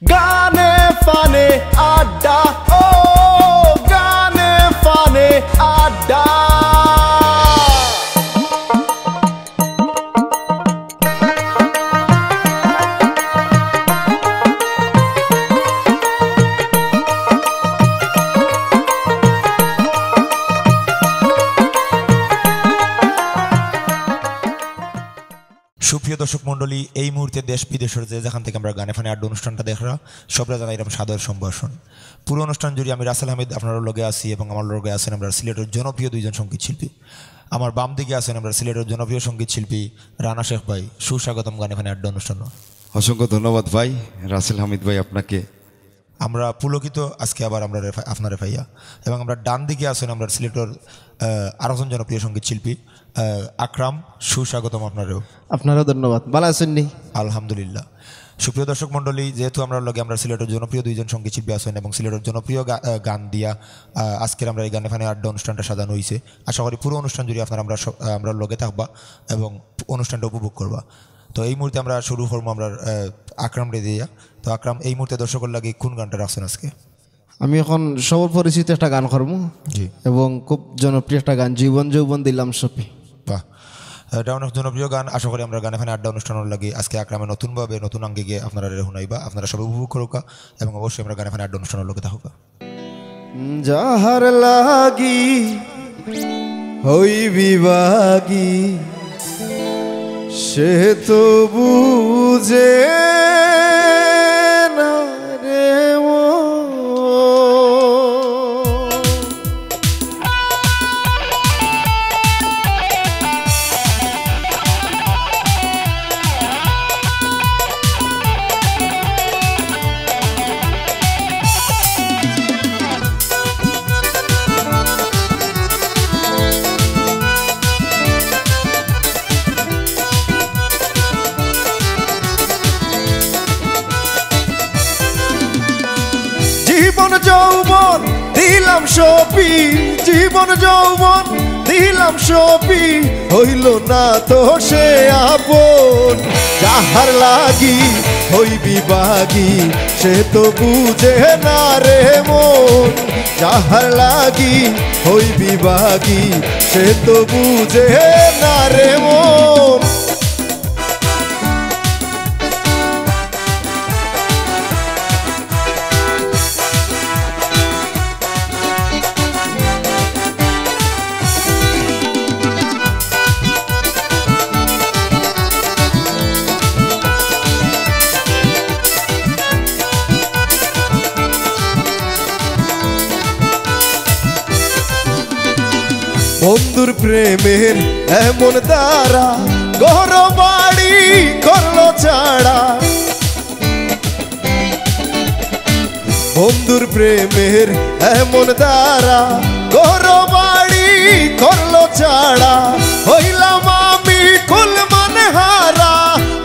গানে ফানে আড্ডা, ও গানে ফানে আড্ডা। সুপ্রিয় দর্শক মন্ডলী, এই মুহূর্তে দেশ বিদেশের যেখান থেকে আমরা গানে ফানে আড্ডা অনুষ্ঠানটা দেখরা সবরা জানাই এরকম সাদর সম্ভাষণ। পুরো অনুষ্ঠান জুড়ে আমি রাসেল আহমেদ আপনার লগে আছি এবং আমার লগে আছেন আমরা সিলেটের জনপ্রিয় দুইজন সঙ্গীত শিল্পী। আমার বাম দিকে আছেন আমরা সিলেটের জনপ্রিয় সঙ্গীত শিল্পী রানা শেখ ভাই। সুস্বাগতম গানে ফানে আড্ডা অনুষ্ঠান। অসংখ্য ধন্যবাদ ভাই রাসেল হামিদ ভাই আপনাকে। আমরা পুলকিত আজকে আবার আমরা আপনারে ভাইয়া এবং আমরা ডান দিকে আছেন আমরা সিলেটের আরেকজন জনপ্রিয় সঙ্গীত শিল্পী আকরাম। সুস্বাগতম আপনারও। আপনারও ধন্যবাদ। ভালো আছেন নি? আলহামদুলিল্লাহ। সুপ্রিয় দর্শক মণ্ডলী, যেহেতু আমরা লগে আমরা সিলেটের জনপ্রিয় দুইজন সঙ্গীত শিল্পী আছেন এবং সিলেটের জনপ্রিয় গান দিয়া আজকের আমরা এই গানে ফানে আড্ডা অনুষ্ঠানটা সাজানো হয়েছে। আশা করি পুরো অনুষ্ঠান জুড়ে আপনারা আমরা লগে থাকবা এবং অনুষ্ঠানটা উপভোগ করবা। তো এই মুহূর্তে আমরা শুরু করবো আমরা আকরাম রে দিয়া। তো আকরাম, এই মুহূর্তে দর্শকের লাগে কোন গানটা রাখছেন আজকে? আমি এখন সবার পরিচিত একটা গান করবো জি, এবং খুব জনপ্রিয় একটা গান, জীবন যৌবন দিলাম সপি। বাহ, এটা অনেক জনপ্রিয় গান। আশা করি আমরা গানে ফানে আড্ডা অনুষ্ঠানের লাগে আজকে আকরামে নতুনভাবে নতুন আঙ্গিকে আপনারা শুনাইবা, আপনারা সবাই উপভোগ করুকা এবং অবশ্যই আমরা গানে ফানে আড্ডা অনুষ্ঠানের লোকে থাকুকা। যাহার লাগি হই বিভাগী সে তো বুঝে না রে জীবন যৌবন দিলাম সপি, জীবন যৌবন দিলাম সপি, হইল না তো সে আপন। যাহার লাগি হই বিভাগী সে তো বুঝে না রে মন। যাহার লাগি হই বিভাগী সে তো বুঝে না রে মন। বন্ধুর প্রেমের এমন দ্বারা ঘর বাড়ি করলো ছাড়া, বন্ধুর প্রেমের এমন দ্বারা ঘর বাড়ি করলো ছাড়া। হইলাম আমি কুল মানে হারা,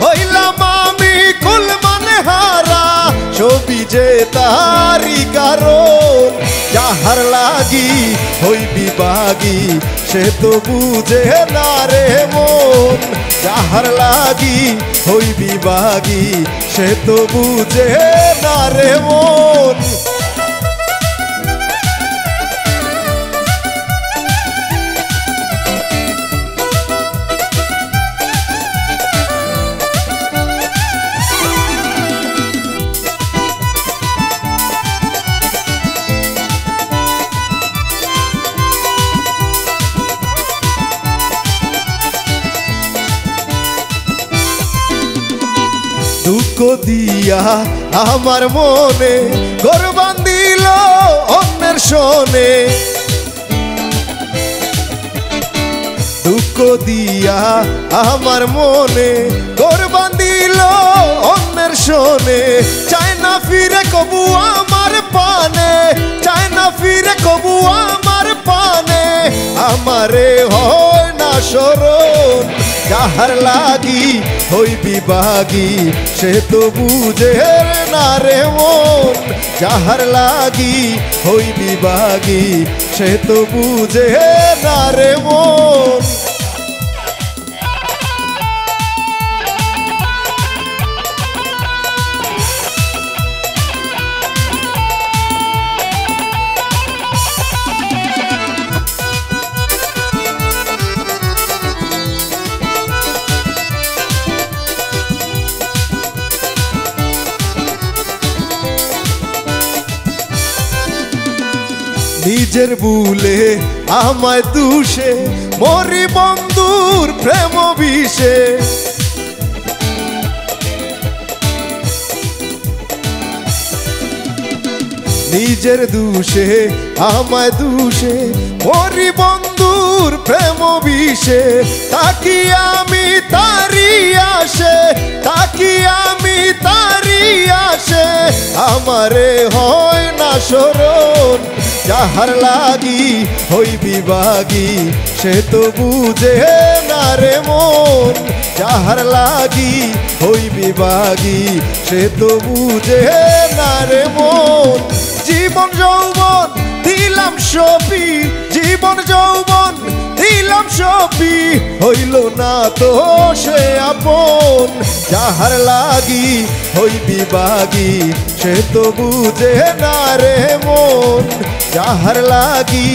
হইলাম আমি কুল মানে হারা, ছবি যে তারি কারণ। যাহার লাগি হই বিভাগী সে তো বুঝে না রে মন। যাহার লাগি হই বিভাগী সে তো বুঝে না রে মন। দুঃখ দিয়া আমার মনে ঘর বান্ধিল অন্যের শোনে, দুঃখ দিয়া আমার মনে ঘর বান্ধিল অন্যের শোনে। চায় না ফিরে কবু আমার পানে, চায় না ফিরে কবু আমার পানে, আমারে হয় না স্মরণ। যাহার লাগি হই বিভাগী সে তো বুঝে না রে মন। যাহার লাগি হই বিভাগী সে তো বুঝে না রে মন। নিজের ভুলে আমায় দুষে মরি বন্ধুর প্রেম বিষে নিজের দুষে আমায় দুষে মরি বন্ধুর প্রেম বিষে তাকি আমি তারি আসে তাকি আমি তারি আসে আমারে হয় না শরণ যাহার লাগি হই বিভাগী সে তো বুঝে না রে মন যাহার লাগি হই বিভাগী সে তো বুঝে না রে মন জীবন যৌবন দিলাম সপি জীবন যৌবন দিলাম সপি হইল না তো সে আপন যাহার লাগি হই বিভাগী সে তো বুঝে না রে মন যাহার লাগি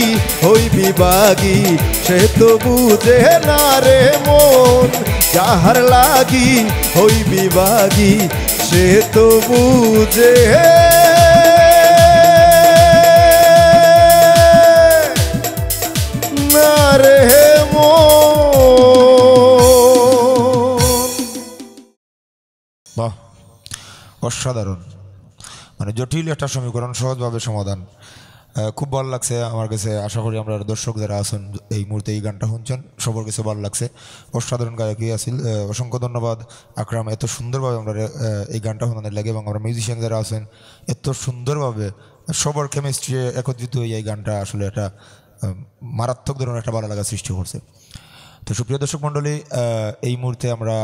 হই বিভাগী সে তো বুঝে না রে মন যাহার লাগি হই বিভাগী সে তো বুঝে না রে বাহ, অসাধারণ। মানে জটিল একটা সমীকরণ সহজভাবে সমাধান। খুব ভালো লাগছে আমার কাছে। আশা করি আমরা দর্শক যারা আছেন এই মুহূর্তে এই গানটা শুনছেন সবার কাছে ভালো লাগছে। অসাধারণ গায়কই আছিল। অসংখ্য ধন্যবাদ আকরাম, এত সুন্দরভাবে আমরা এই গানটা শোনানোর লাগে এবং আমরা মিউজিশিয়ান যারা আছেন এত সুন্দরভাবে সবার কেমিস্ট্রি একত্রিত হয়ে এই গানটা আসলে একটা মারাত্মক ধরনের একটা ভালো লাগা সৃষ্টি করছে। তো সুপ্রিয় দর্শক মণ্ডলী, এই মুহূর্তে আমরা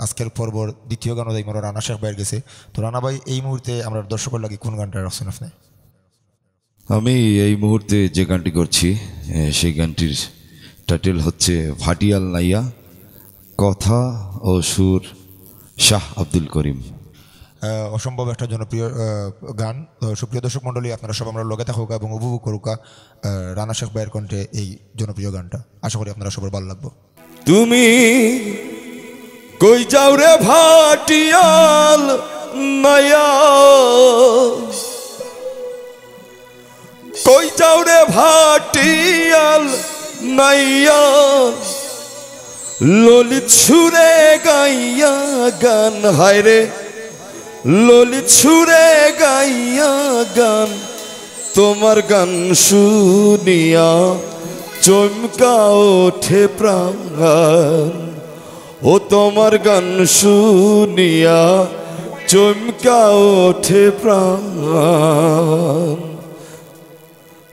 আজকের পর্বর দ্বিতীয় গানও যাই আমরা রানা শেখ ভাইয়ের গেছে। তো রানা ভাই, এই মুহূর্তে আমরা দর্শকের লাগে কোন গানটা রাখছেন আপনি? আমি এই মুহূর্তে যে গানটি করছি সেই গানটির টাইটেল হচ্ছে ভাটিয়াল নাইয়া, কথা ও সুর শাহ আব্দুল করিম। অসম্ভব একটা জনপ্রিয় গান। তো সুপ্রিয় দর্শক মণ্ডলী, আপনারা সব আমরা লগে থাকুক এবং উপভোগ করুক রানা শেখ ভাইয়ের কণ্ঠে এই জনপ্রিয় গানটা। আশা করি আপনারা সবার ভালো লাগবে। তুমি কই যাও রে ভাটিয়াল নাইয়া, কই যাও রে ভাটিয়াল নাইয়া, ললিত সুরে গাইয়া গান, হায় রে ললিত সুরে গাইয়া গান, তোমার গান শুনিয়া চমকা ওঠে প্রাণ, ও তোমার গান শুনিয়া চমকা ওঠে প্রাণ।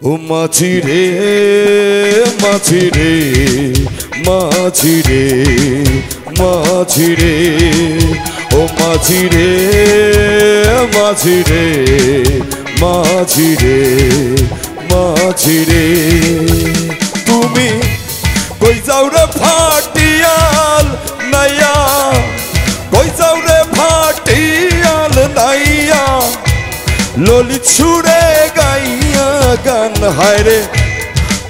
ও মাছি রে মাছি রে মাছি রে মাছি রে, ও মাছি রে মাছি রে মাছি রে মাছি রে, তুমি কই যাও রে ভাটিয়াল নাইয়া, কই যাও রে ভাটিয়াল নাইয়া, ললিত সুরে গাইয়া গান, হায় রে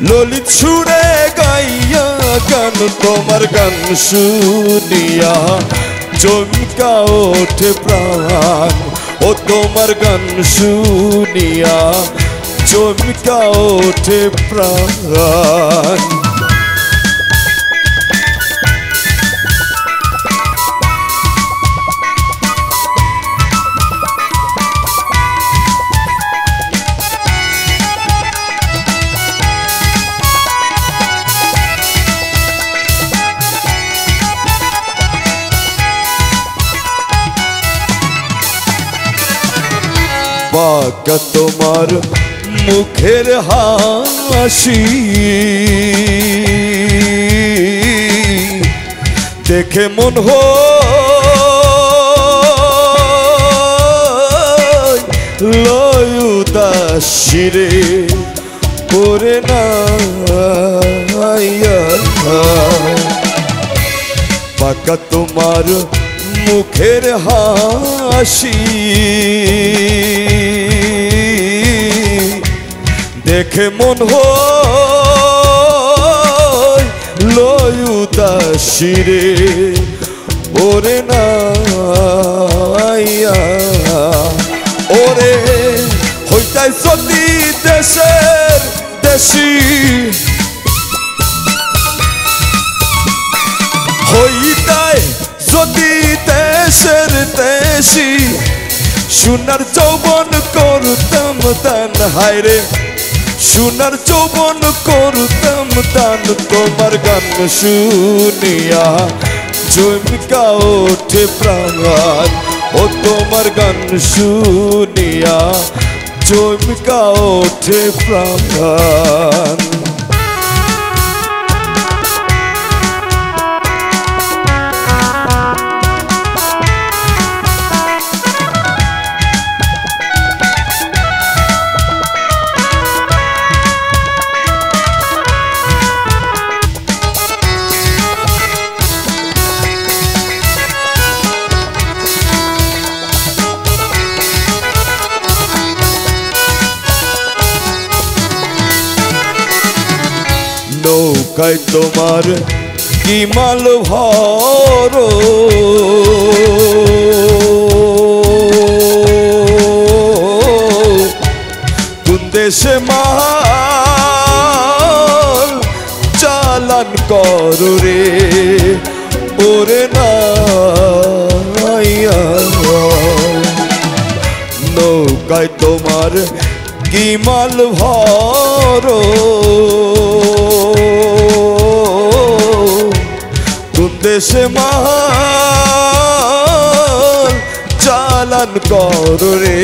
ললিত সুরে গাইয়া গান, তোমার গান শুনিয়া চমকা ওঠে প্রাণ, ও তোমার গান শুনিয়া চমকা ওঠে প্রাণ। বাঁকা তোমার মুখের হাসি দেখে মন লয় উদাসী রে, করে না বাঁকা তোমার মুখের হাসি দেখে মন লয় উদাসী রে, ওরে না ওরে হইতাই যদি দেশের বেশি হইতায় যদি দেশের দেশি সোনার যৌবন করতাম দান হায়রে সোনার যৌবন করতাম দান তোমার গান শুনিয়া চমকা ওঠে প্রাণ ও তোমার গান শুনিয়া চমকা ওঠে প্রাণ নৌকায় তোমার কি মাল ভর কোন দেশে মাল চালান করো রে ওরে নাইয়া নৌকায় তোমার কি মাল ভর কোন দেশে মাল চালান করো রে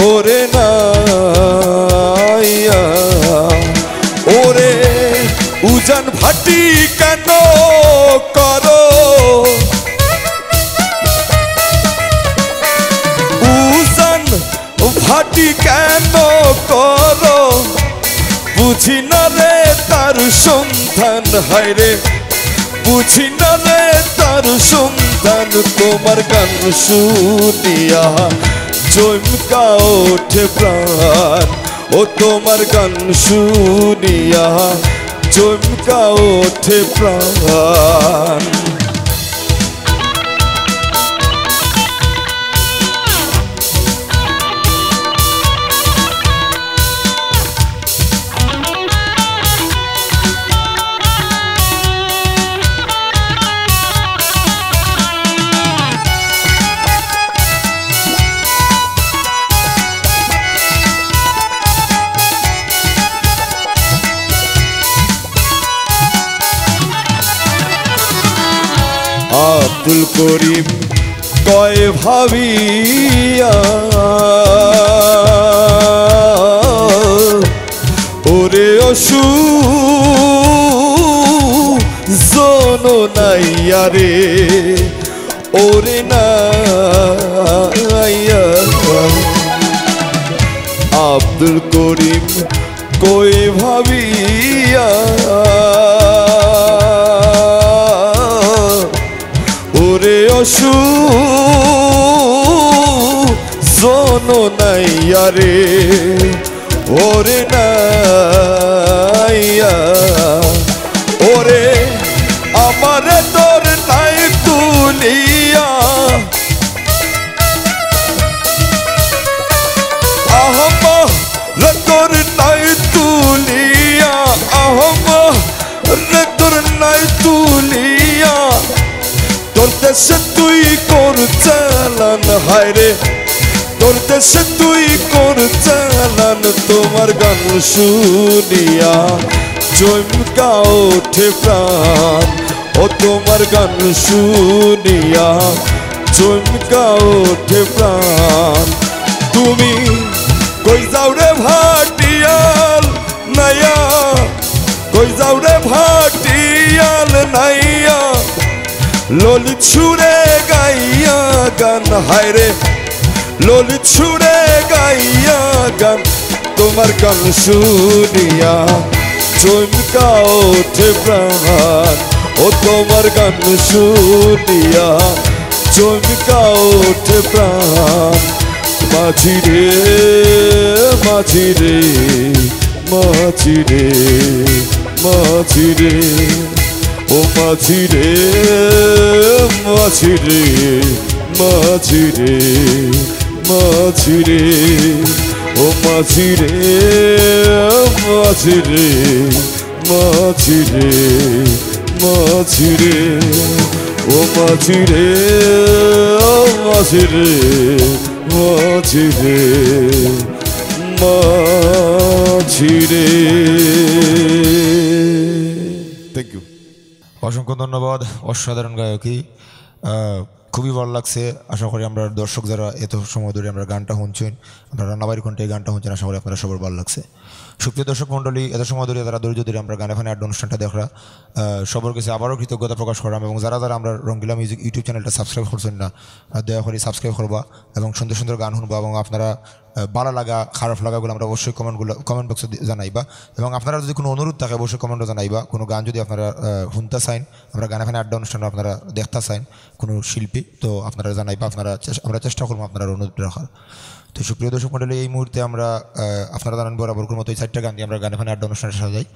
ওরে নাইয়া ওরে উজান ভাটি কেন করো উজান ভাটি কেন করো বুঝি না রে তার সন্ধান হায়রে বুঝি না রে তার সন্ধান তোমার গান শুনিয়া চমকা ওঠে প্রাণ ও তোমার গান শুনিয়া চমকা ওঠে প্রাণ আব্দুল করিম কয় ভাবিয়া ওরে অসু জন নাইয়া রে ওরে নাইয়া আব্দুল করিম কয় ভাবিয়া ওরে অসু জন নাইয়া রে ওরে নাইয়া ওরে আমার তোর নাই তুলিয়া আহমা রে তোর নাই তুলিয়া আহমা রে তোর নাই তুলিয়া তোর দেশে তুই কর চালান হায়রে তোর দেশে তুই কর চালান তোমার গান শুনিয়া চমকা ওঠে প্রাণ ও তোমার গান শুনিয়া চমকা ওঠে প্রাণ তুমি কই যাও রে ভাটিয়াল নাইয়া কই যাও রে ভাটিয়াল নাইয়া ললিত সুরে গাইয়া গান হায়রে ললিত সুরে গাইয়া গান তোমার গান শুনিয়া চমকা ওঠে প্রাণ ও তোমার গান শুনিয়া চমকা ওঠে প্রাণ মাঝি রে মাঝি রে মাঝি রে মাঝি রে ও মাঝি রে মাঝি রে মাঝি রে মাঝি রে ও মাঝি রে মাঝি রে মাঝি রে মাঝি রে ও মাঝি রে মাঝি রে মাঝি রে মাঝি রে। Thank you. অসংখ্য ধন্যবাদ, অসাধারণ গায়কী, খুবই ভালো লাগছে। আশা করি আমরা দর্শক যারা এত সময় ধরে আমরা গানটা শুনছেন, আমরা রান্নাবাড়ির কণ্ঠে এই গানটা শুনছেন, আশা করি আপনারা সবার ভালো লাগছে। সুপ্রিয় দর্শক মণ্ডলী, এত সময় ধরে তারা ধৈর্য ধরে আমরা গানে ফানে আড্ডা অনুষ্ঠানটা দেখা সবার কাছে আবারও কৃতজ্ঞতা প্রকাশ করলাম। এবং যারা যারা আমরা রঙ্গিলা মিউজিক ইউটিউব চ্যানেলটা সাবস্ক্রাইব করছেন না, দয়া করে সাবস্ক্রাইব করবা এবং সুন্দর সুন্দর গান শুনবা। এবং আপনারা ভালো লাগা খারাপ লাগাগুলো আমরা অবশ্যই কমেন্ট বক্সে জানাইবা। এবং আপনারা যদি কোনো অনুরোধ থাকে অবশ্যই কমেন্টও জানাইবা। কোনো গান যদি আপনারা শুনতে চাইন, আমরা গানে ফানে আড্ডা অনুষ্ঠানে আপনারা দেখতে চাইন কোনো শিল্পী, তো আপনারা জানাইবা। আমরা চেষ্টা করবো আপনারা অনুরোধ রাখার। তো সুপ্রিয় দর্শক মণ্ডলী, এই মুহূর্তে আমরা আপনারা জানান বরাবর মতো এই 4টা গান দিয়ে আমরা গানে ফানে আড্ডা অনুষ্ঠানটা সাজাই।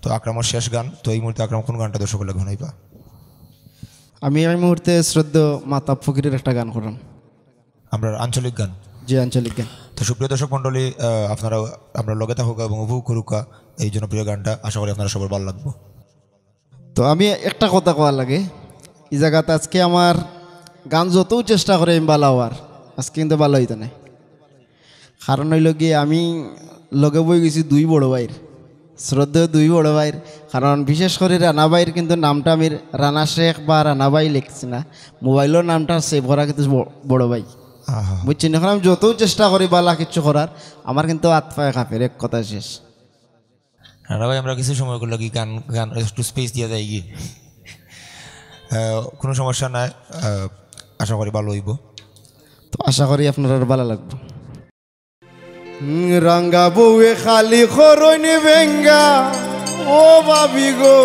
তো আকরামের শেষ গান, তো এই মুহূর্তে আকরাম কোন গানটা দর্শক ঘনাইবা? আমি এই মুহূর্তে শ্রদ্ধেয় মাতাব ফকিরের একটা গান করলাম। আমরা আঞ্চলিক গান, যে আঞ্চলিক গান। তো সুপ্রিয় দর্শক মণ্ডলী, আপনারা আমরা লগে থাকুক এবং উপভোগ করুক এই জনপ্রিয় গানটা। আশা করি আপনারা সবার ভালো লাগবে। তো আমি একটা কথা কওয়ার লাগে, এই জায়গাতে আজকে আমার গান যতও চেষ্টা করে আমি ভালো হওয়ার, আজকে কিন্তু ভালো হইতো না। কারণ হইল গিয়ে আমি লগে বই গেছি 2 বড় ভাইয়ের, শ্রদ্ধেয় 2 বড় ভাইয়ের। কারণ বিশেষ করে রানা ভাইয়ের কিন্তু নামটা আমি রানা শেখ বা রানা ভাই লিখছি না, মোবাইলের নামটা সেভ করা কিন্তু বড় ভাই, বুঝছেন। এখন আমি যতও চেষ্টা করি বালা কিছু করার, আমার কিন্তু আত্মায় কাপের, এক কথা শেষ। রানা ভাই, আমরা কিছু সময় করলে কি গান গান একটু স্পেস দিয়ে যাই গিয়ে, কোনো সমস্যা নাই, আশা করি ভালো হইব। তো আশা করি আপনার আর ভালো লাগবে। রাঙ্গা বউয়ে খালি খরইনি বেঙ্গা, ও ভাবি গো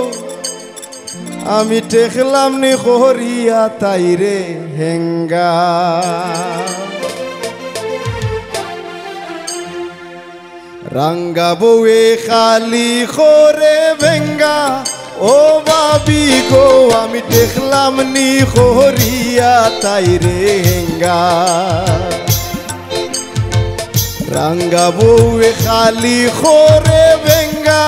আমি টেকলাম নি খরিয়া তাই রে হেঙ্গা। রাঙ্গা বউয়ে খালি খরে বেঙ্গা, ও ভাবি গো আমি টেকলাম নি খরিয়া তাই রে হেঙ্গা। রাঙ্গা বউয়ে খালি খরে বেঙ্গা,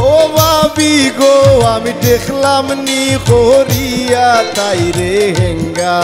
ও ভাবি গো আমি দেখলাম নি খরিয়া তাই রে হেঙ্গা।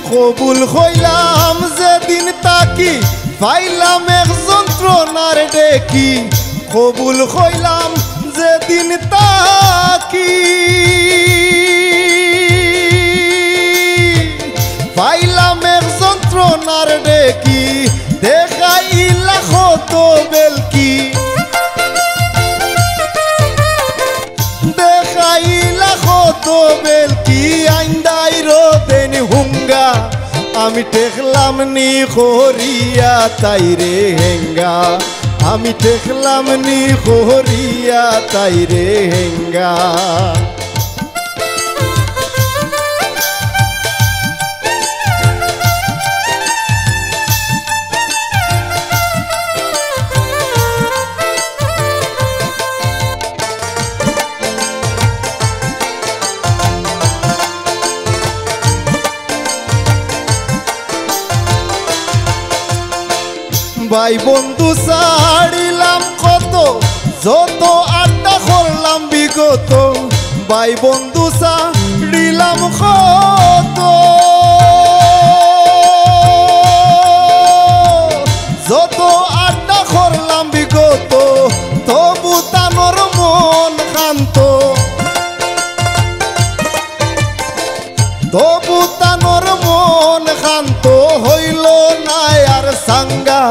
কবুল হইলাম যেদিন তাকি, পাইলাম এক যন্ত্রণার ডেকি। কবুল হইলাম যেদিন তাকি, পাইলাম এক যন্ত্রণার ডেকি। দেখাইলা কত বেলকি, দেখাইলা কত বেলকি। আইন্দাই রোদেন হুঙ্গা, আমি টেকলাম নি খরিয়া তাই রে হেঙ্গা। আমি টেকলাম নি খরিয়া তাই রে হেঙ্গা। ভাই বন্ধু ছাড়িলাম কত, যত আড্ডা করলাম বিগত। ভাই বন্ধু ছাড়িলাম কত, যত আড্ডা করলাম বিগত। তবু তানোর মন শান্ত, তবু তানোর মন শান্ত হইল না আর সাঙ্গা।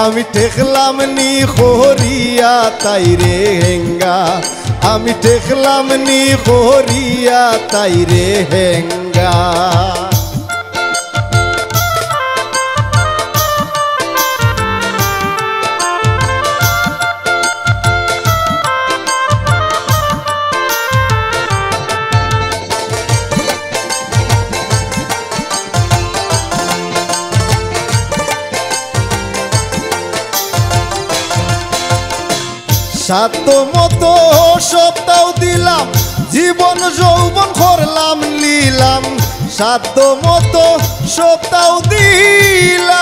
আমি টেকলাম নি খরিয়া তাই রে হেঙ্গা। আমি টেকলাম নি খরিয়া তাই রে হেঙ্গা। সাধ্য মতো সপ্তাহ দিলাম, জীবন যৌবন করলাম লীলাম, সাধ্য মতো সপ্তাহ দিলাম,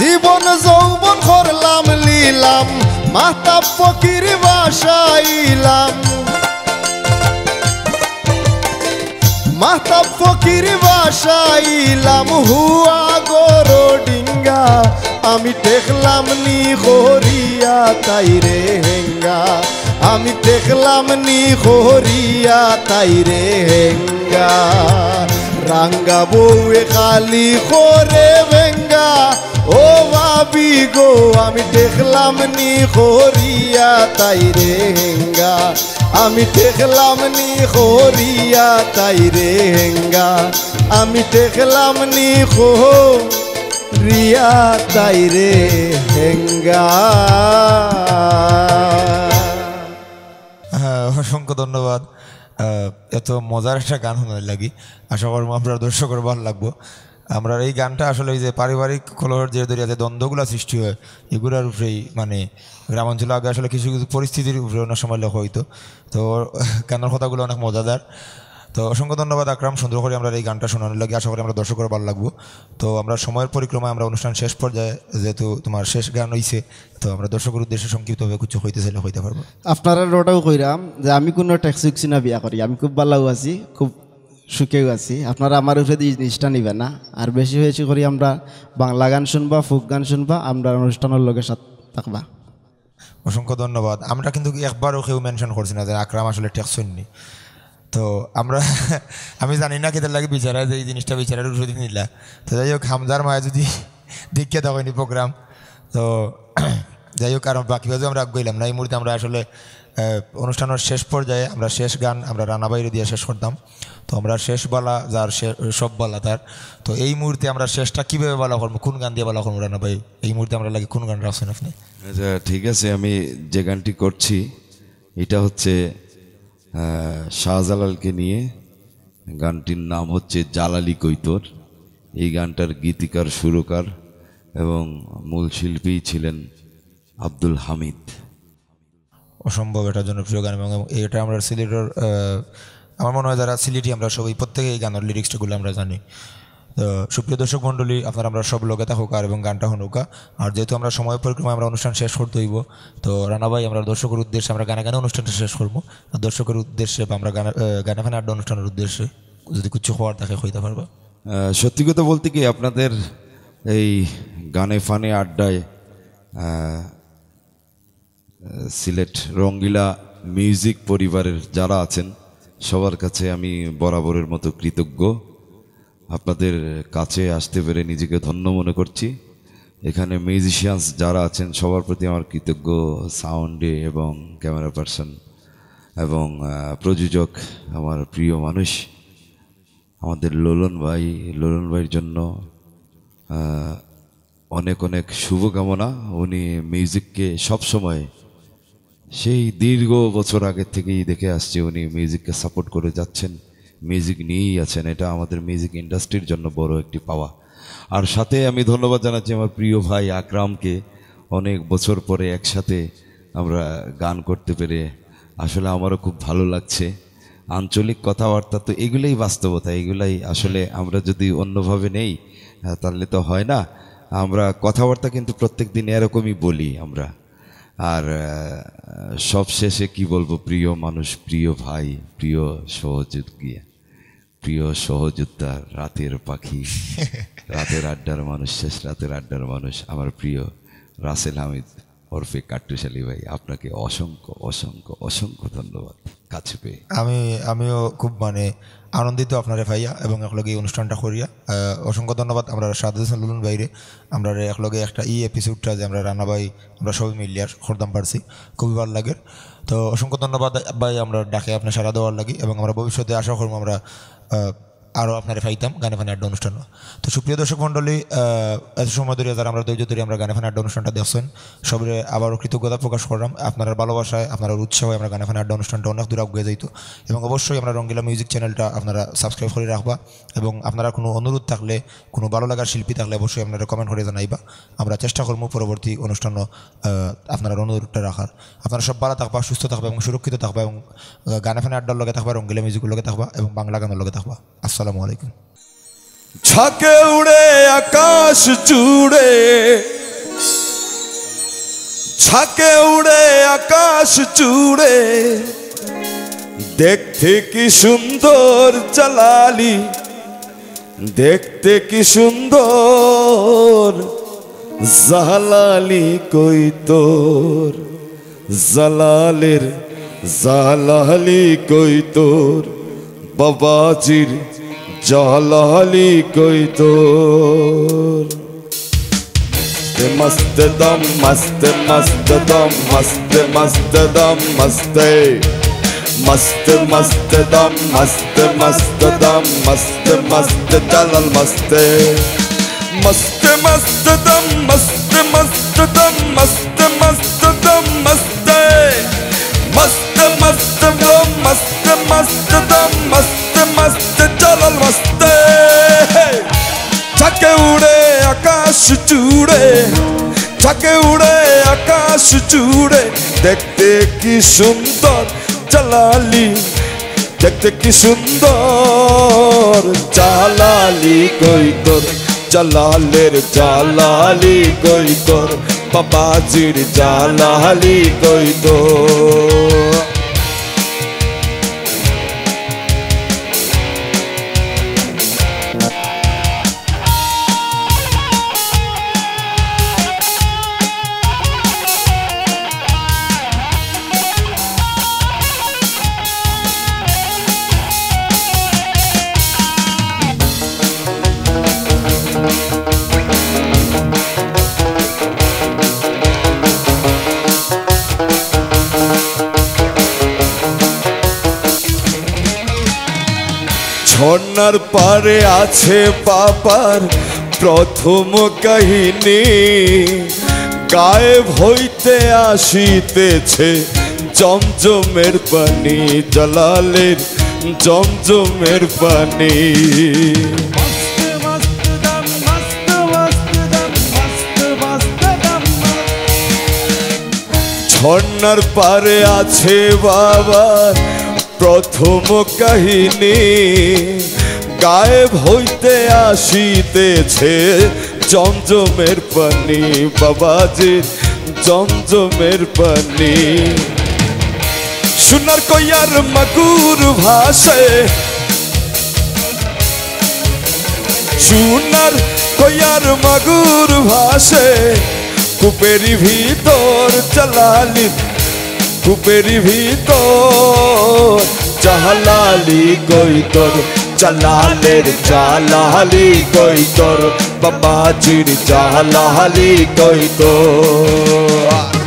জীবন যৌবন করলাম লীলাম, মাহতাব ফকির বাসাইলাম, মাহতাব ফকির বাসাইলাম, হুয়া গরো ডিঙ্গা আমি দেখলাম নি হরিয়া তাই রে হেঙ্গা, আমি দেখলাম নি হরিয়া তাই রে হেঙ্গা, রাঙ্গা বউয়ে খালি করে ভেঙ্গা, ও ভাবি গো আমি দেখলাম নি হরিয়া তাই রে হেঙ্গা, আমি দেখলাম নি হরিয়া তাই রে হেঙ্গা, আমি দেখলাম নি হরিয়া তাই রে হেঙ্গা। অসংখ্য ধন্যবাদ। এত মজার একটা গান শোনার লাগি, আশা করবো আপনার দর্শকের ভালো লাগবো। আমরা এই গানটা আসলে এই যে পারিবারিক কলহের যে দরিয়াতে দ্বন্দ্বগুলো সৃষ্টি হয় এগুলোর উপরেই, মানে গ্রামাঞ্চলে আগে আসলে কিছু কিছু পরিস্থিতির উপরে অনেক সময় লেখা হইতো। তো গানের কথাগুলো অনেক মজাদার। তো অসংখ্য ধন্যবাদ আকরাম, সুন্দর করে আমরা এই গানটা শোনানোর লাগে। আশা করি আমরা দর্শকের ভালো লাগবো। তো আমরা সময়ের পরিক্রমায় আমরা অনুষ্ঠান শেষ পর্যায়ে, যেহেতু তোমার শেষ গান হইছে, তো আমরা দর্শকের উদ্দেশ্যে সংক্ষিপ্তভাবে কিছু হইতে চাইলে হইতে পারবো। আপনারা ওটাও কইরাম যে আমি কোনো ট্যাক্সি না বিয়া করি, আমি খুব ভালো আছি, খুব সুখেও আছি। আপনারা আমার উপরে এই জিনিসটা নিবেন না। আর বেশি হয়েছে করি আমরা বাংলা গান শুনবা, ফোক গান শুনবা, আমরা অনুষ্ঠানের লোকের সাথে থাকবা। অসংখ্য ধন্যবাদ। আমরা কিন্তু একবারও কেউ মেনশন করছি না যে আকরাম আসলে ট্যাক্স শুননি। তো আমরা আমি জানি না কেদের লাগে বিচারা যে এই জিনিসটা বিচারের ওষুধ নিলা। তো যাই হোক, হামজার মায় যদি দেখিয়ে থাকেনি প্রোগ্রাম, তো যাই হোক, কারণ বাকিভাবে আমরা গইলাম না। এই মুহূর্তে আমরা আসলে অনুষ্ঠানের শেষ পর্যায়ে আমরা শেষ গান আমরা রানা বাইরে দিয়ে শেষ করতাম। তো আমরা শেষ বলা যার সব বলা তার। তো এই মুহূর্তে আমরা শেষটা কীভাবে বলা করবো, কোন গান দিয়ে বলা করবো রানা ভাই? এই মুহূর্তে আমরা লাগে কোন গান রাখছেন আপনি? আচ্ছা ঠিক আছে, আমি যে গানটি করছি এটা হচ্ছে শাহজালালকে নিয়ে। গানটির নাম হচ্ছে জালালি কৈতর। এই গানটার গীতিকার, সুরকার এবং মূল শিল্পী ছিলেন আব্দুল হামিদ। অসম্ভব এটা জনপ্রিয় গান, এবং এটা আমরা সিলেটের, আমার মনে হয় যারা সিলেটি আমরা সবাই প্রত্যেকে এই গানের লিরিক্সগুলো আমরা জানি। তো সুপ্রিয় দর্শক মণ্ডলী, আপনারা আমরা সব লোকে থাকুক আর এবং গানটা হনুকা। আর যেহেতু আমরা সময় পরিক্রমায় আমরা অনুষ্ঠান শেষ করতে হইব, তো রানা ভাই আমরা দর্শকের উদ্দেশ্যে আমরা গানে গানে অনুষ্ঠানটা শেষ করবো। আর দর্শকের উদ্দেশ্যে বা আমরা গানে ফানে আড্ডা অনুষ্ঠানের উদ্দেশ্যে যদি কিছু হওয়ার থাকে হইতে পারবো। সত্যি কথা বলতে কি, আপনাদের এই গানে ফানে আড্ডায় সিলেট রঙ্গিলা মিউজিক পরিবারের যারা আছেন সবার কাছে আমি বরাবরের মতো কৃতজ্ঞ। আপনাদের কাছে আসতে পেরে নিজেকে ধন্য মনে করছি। এখানে মিউজিশিয়ানস যারা আছেন সবার প্রতি আমার কৃতজ্ঞ, সাউন্ডে এবং ক্যামেরা পার্সন এবং প্রযোজক, আমার প্রিয় মানুষ আমাদের লোলন ভাইয়ের জন্য অনেক অনেক শুভকামনা। উনি মিউজিককে সবসময়, সেই দীর্ঘ বছর আগে থেকেই দেখে আসছে, উনি মিউজিককে সাপোর্ট করে যাচ্ছেন, মিউজিক নিয়েই আছেন। এটা আমাদের মিউজিক ইন্ডাস্ট্রির জন্য বড় একটি পাওয়া। আর সাথে আমি ধন্যবাদ জানাচ্ছি আমার প্রিয় ভাই আকরামকে। অনেক বছর পরে একসাথে আমরা গান করতে পেরে আসলে আমারও খুব ভালো লাগছে। আঞ্চলিক কথাবার্তা তো এগুলোই বাস্তবতা, এগুলাই আসলে আমরা যদি অন্যভাবে নেই তাহলে তো হয় না। আমরা কথাবার্তা কিন্তু প্রত্যেক দিন এরকমই বলি আমরা। আর সব শেষে কি বলবো, প্রিয় মানুষ, প্রিয় ভাই, প্রিয় সহযোগী, প্রিয় সহযোদ্ধা, রাতের পাখি, রাতের আড্ডার মানুষ, শেষ রাতের আড্ডার মানুষ, আমার প্রিয় রাসেল হামিদ ওরফে কাট্টুশালী ভাই, আপনাকে অসংখ্য অসংখ্য অসংখ্য ধন্যবাদ কাছে পেয়ে। আমিও খুব আনন্দিত আপনারে ভাইয়া, এবং একলগে এই অনুষ্ঠানটা করিয়া অসংখ্য ধন্যবাদ আমরা সাদুল লুলুন বাইরে। আমরা একলগে একটা এপিসোডটা যে আমরা রানা ভাই আমরা সবাই মিলিয়ে করতাম পারছি, খুবই ভালো লাগে। তো অসংখ্য ধন্যবাদ ভাই, আমরা ডাকে আপনি সারা দেওয়ার লাগি, এবং আমরা ভবিষ্যতে আশা করবো আমরা আরও আপনারা পাইতাম গানে ফানে আড্ডা অনুষ্ঠান। তো সুপ্রিয় দর্শক মণ্ডলী, এত সময় ধরে যারা আমরা ধৈর্য ধরে আমরা গানে ফানে আড্ডা অনুষ্ঠানটা দেখছেন, সবাই আবারও কৃতজ্ঞতা প্রকাশ করলাম। আপনার ভালোবাসায়, আপনার উৎসাহে আমরা গানে ফানে আড্ডা অনুষ্ঠানটা অনেক দূর আগে যাইতো। এবং অবশ্যই আমরা রঙ্গিলা মিউজিক চ্যানেলটা আপনারা সাবস্ক্রাইব করে রাখবা, এবং আপনারা কোনো অনুরোধ থাকলে, কোনো ভালো লাগার শিল্পী থাকলে অবশ্যই আপনারা কমেন্ট করে জানাইবা। আমরা চেষ্টা করবো পরবর্তী অনুষ্ঠানও আপনারা অনুরোধটা রাখার। আপনারা সব ভালো থাকবা, সুস্থ থাকবা এবং সুরক্ষিত থাকবা, এবং গানে ফানে আড্ডার লগে থাকবা, রঙ্গিলা মিউজিকের লগে থাকবা এবং বাংলা গানের লগে থাকবা। আসসালামু আলাইকুম। ঝাঁকে উড়ে আকাশ জুড়ে, ঝাঁকে উড়ে আকাশ জুড়ে, দেখতে কি সুন্দর জালালি, দেখতে কি সুন্দর জালালি, কই তোর জালালের জালালি, কই তোর বাবাজির জালালি, কই তোর মস্ত দম, মস্ত মস্ত দম, মস্ত মস্ত দম, মস্তে মস্ত মস্ত দম, মস্ত মস্ত দম, মস্ত মস্ত জালাল, মস্তে মস্ত মস্ত দম, মস্ত মস্ত দম, মস্ত মস্ত দম, মস্তে মস্ত মস্ত দম, মস্ত মস্ত দম, মস্ত মস্ত জালাল, মস্তে ঝাঁকে উড়ে আকাশ জুড়ে, ঝাঁকে উড়ে আকাশ জুড়ে, দেখতে কি সুন্দর জালালি, দেখতে কি সুন্দর জালালি, কই তোর জালালের জালালি, কই তোর বাবাজির জালালি, কই তোর ঝর্ণার পারে আছে বাবার প্রথম কাহিনী, গায়েব হইতে আসিতেছে জমজমের পানি, জালালের জমজমের পানি। ঝর্ণার পারে আছে বাবার প্রথম কাহিনী, গায়েব হইতে আসিতেছে জমজমের পানি, বাবাজির জমজমের পানি। সোনার কইয়ার মাগুর ভাসে, সোনার কইয়ার মাগুর ভাসে, কূপেরি ভিতর জালালি, কূপেরি ভিতর জালালি, কই তোর জালালের জালালি, কই তোর বাবাজির জালালি, কই তোর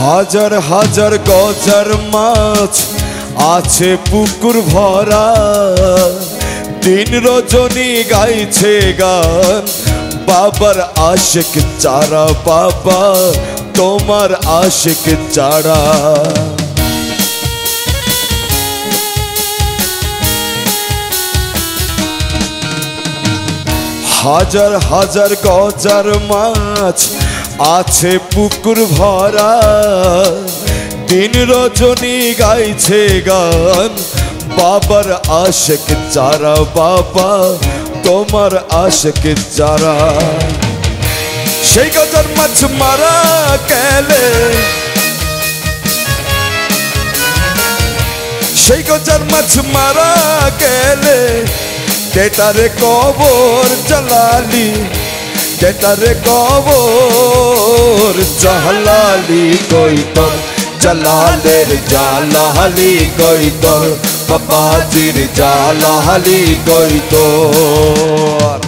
হাজার হাজার গজার মাছ আছে পুকুর ভরা, দিন রজনী গাইছে গান বাবার আশিক চারা, বাবা তোমার আশিক চারা। হাজার হাজার গজার মাছ আছে পুকুর ভরা, দিন রজনী গাইছে গান বাবার আশিক চারা, বাবা তোমার আশিক চারা। সেই গজার মাছ মারা গেলে, সেই গজার মাছ মারা গেলে, তেতারে কবর জালালি তেতারে কবর জালালি কই তোর জালালের জালালি কই তোর বাবাজির জালালি কই তোর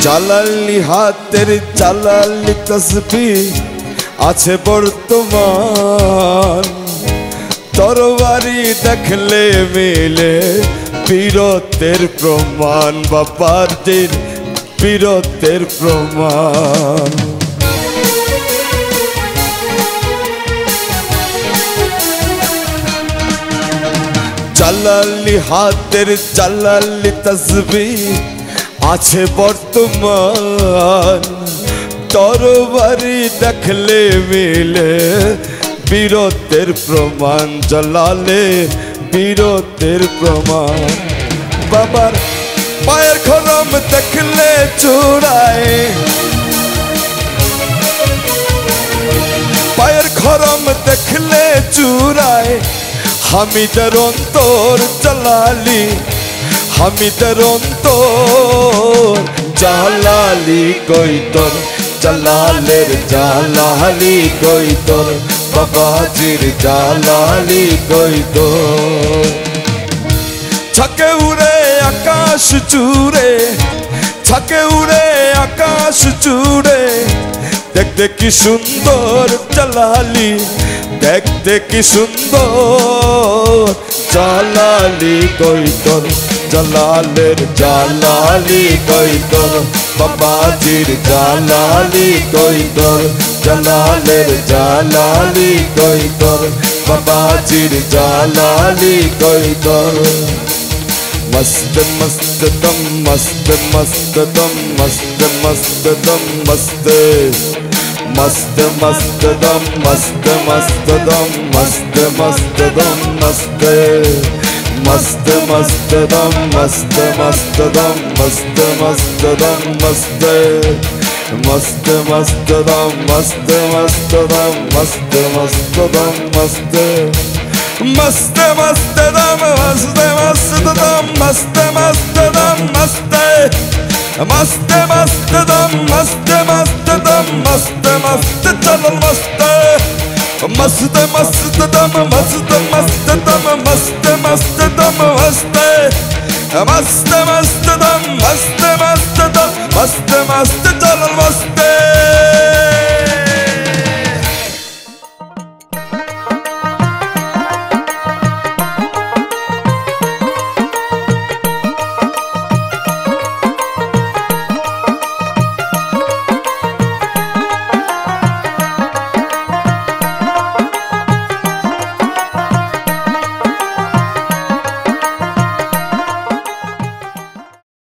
জালালি হাতের জালালি তসবিহ আছে বর্তমান তরবারি দেখলে মিলে বীরত্বের প্রমাণ বাবাজির বীরত্বের প্রমাণ জালালি হাতের জালালি তসবিহ আছে বর্তমান তরবারি দেখলে মিলে বীরত্বের প্রমাণ জালালে বীরত্বের প্রমাণ বাবার পায়ের খরম দেখলে চূড়ায় পায়ের খরম দেখলে চূড়ায় হামিদের অন্তর জালালি হামিদের অন্তর জালালি কই তোর জালালের জালালি কই তোর বাবাজির জালালি কই তোর ছাকে উড়ে আকাশ জুড়ে ছাকে উড়ে আকাশ জুড়ে দেখতে কি সুন্দর জালালি দেখতে কি সুন্দর জালালি কই তোর জালালের জালালি কই তোর বাবাজির জালালি কই তোর জালালের জালালি কই তোর বাবাজির জালালি কই তোর मस्त मस्त दम मस्त मस्त दम मस्त मस्त दम मस्त मस्त मस्त दम मस्त मस्त दम मस्त मस्त दम मस्त मस्त मस्त दम मस्त मस्त दम मस्त मस्त दम मस्त मस्त मस्त दम मस्त मस्त दम मस्त मस्त दम मस्त मस्त मस्त दम मस्त मस्त दम मस्त मस्त दम मस्त मस्त मस्त दम मस्त मस्त दम मस्त मस्त चल मस्त मस्त मस्त दम मस्त मस्त दम मस्त मस्त दम मस्त मस्त मस्त दम मस्त मस्त दम मस्त मस्त चल मस्त